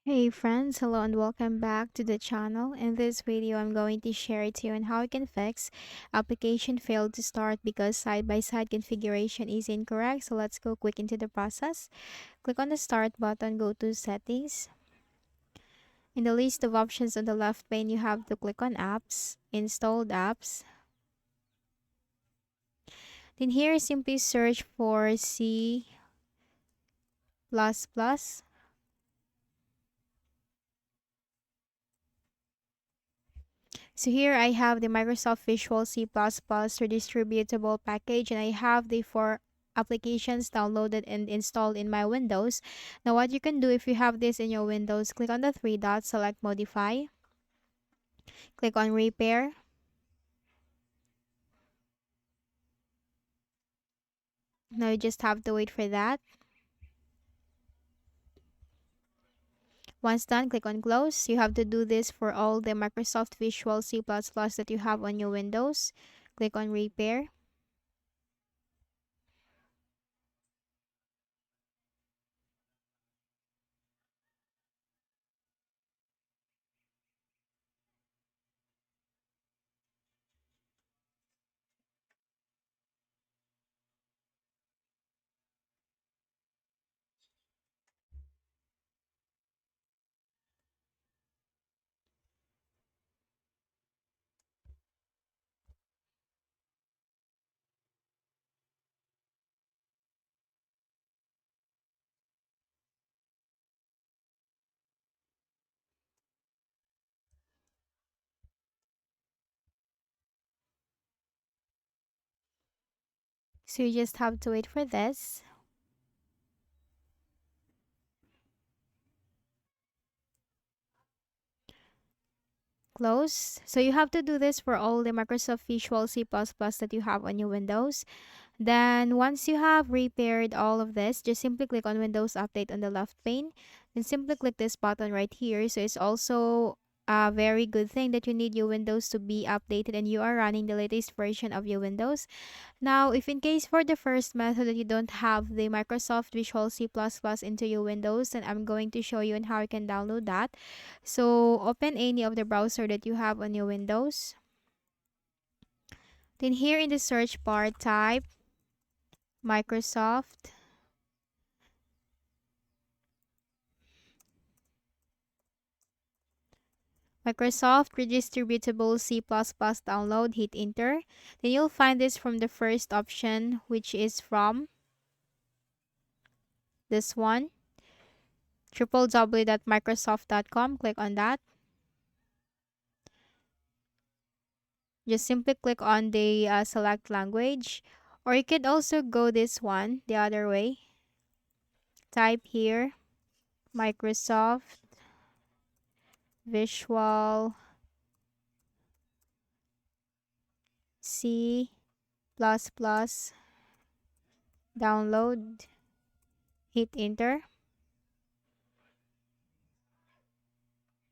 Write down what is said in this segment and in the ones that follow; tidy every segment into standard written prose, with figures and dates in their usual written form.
Hey friends, hello and welcome back to the channel. In this video, I'm going to share to you on how you can fix application failed to start because side-by-side configuration is incorrect. So let's go quick into the process. Click on the start button, go to settings. In the list of options on the left pane, you have to click on apps, installed apps. Then here, simply search for C++. So here I have the Microsoft Visual C++ redistributable package, and I have the four applications downloaded and installed in my Windows. Now what you can do if you have this in your Windows, click on the three dots, select modify, click on repair. Now you just have to wait for that. Once done, click on close. You have to do this for all the Microsoft Visual C++ that you have on your Windows. Click on repair. So you just have to wait for this. Close. So you have to do this for all the Microsoft Visual C++ that you have on your Windows. Then once you have repaired all of this, just simply click on Windows Update on the left pane. Then simply click this button right here. So it's also a very good thing that you need your Windows to be updated and you are running the latest version of your Windows. Now, if in case for the first method that you don't have the Microsoft Visual C++ into your Windows, then I'm going to show you on how you can download that. So, open any of the browser that you have on your Windows. Then here in the search bar, type Microsoft. Microsoft Redistributable C++ download, hit enter. Then you'll find this from the first option, which is from this one, www.microsoft.com. Click on that. Just simply click on the select language, or you could also go this one the other way. Type here Microsoft Visual C++ download, hit enter,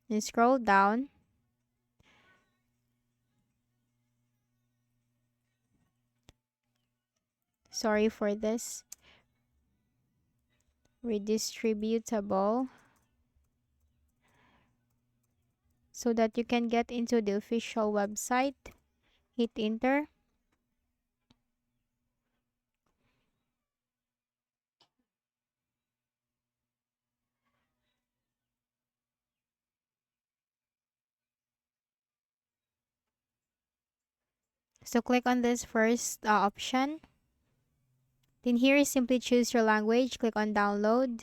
and scroll down. Sorry for this. Redistributable, so that you can get into the official website. Hit enter. So click on this first option. Then here is simply choose your language. Click on download.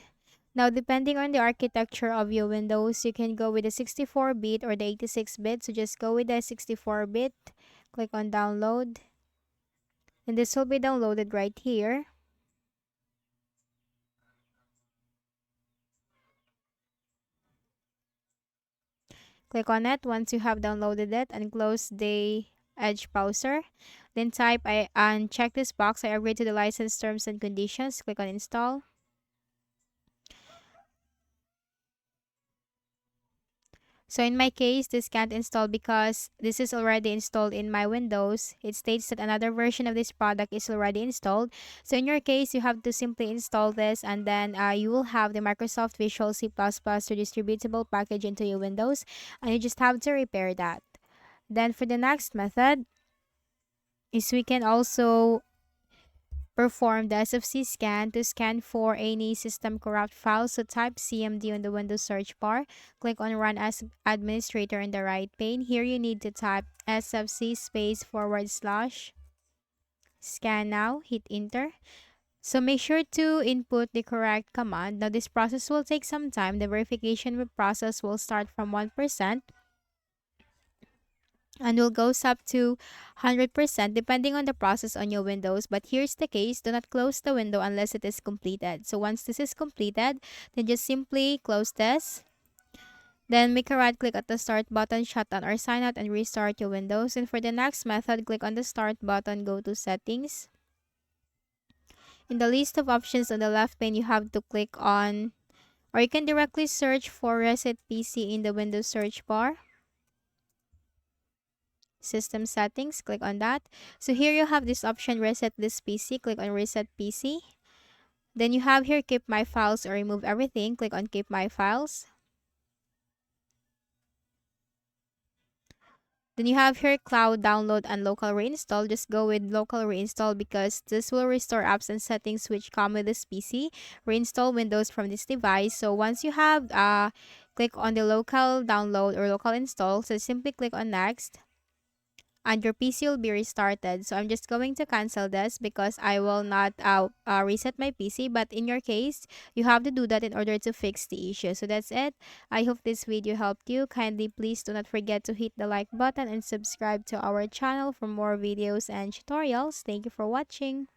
Now, depending on the architecture of your Windows, you can go with the 64-bit or the 86-bit. So just go with the 64-bit. Click on download. And this will be downloaded right here. Click on it once you have downloaded it and close the Edge browser. Then type and check this box. I agree to the license terms and conditions. Click on install. So in my case, this can't install because this is already installed in my Windows. It states that another version of this product is already installed. So in your case, you have to simply install this, and then you will have the Microsoft Visual C++ redistributable package into your Windows, and you just have to repair that. Then for the next method is we can also perform the SFC scan to scan for any system corrupt files. So type CMD on the Windows search bar. Click on Run as Administrator in the right pane. Here you need to type SFC space / scan now. Hit enter. So make sure to input the correct command. Now this process will take some time. The verification process will start from 1% and will goes up to 100% depending on the process on your Windows. But here's the case: do not close the window unless it is completed. So once this is completed, then just simply close this. Then make a right click at the start button, shut down or sign out, and restart your Windows. And for the next method, click on the start button, go to settings. In the list of options on the left pane, you have to click on, or you can directly search for Reset PC in the Windows search bar. System settings, click on that. So here you have this option, reset this PC. Click on reset PC. Then you have here keep my files or remove everything. Click on keep my files. Then you have here cloud download and local reinstall. Just go with local reinstall because this will restore apps and settings which come with this PC. Reinstall Windows from this device. So once you have click on the local download or local install, so simply click on next, and your PC will be restarted. So I'm just going to cancel this because I will not reset my PC. But in your case, you have to do that in order to fix the issue. So that's it. I hope this video helped you. Kindly please do not forget to hit the like button and subscribe to our channel for more videos and tutorials. Thank you for watching.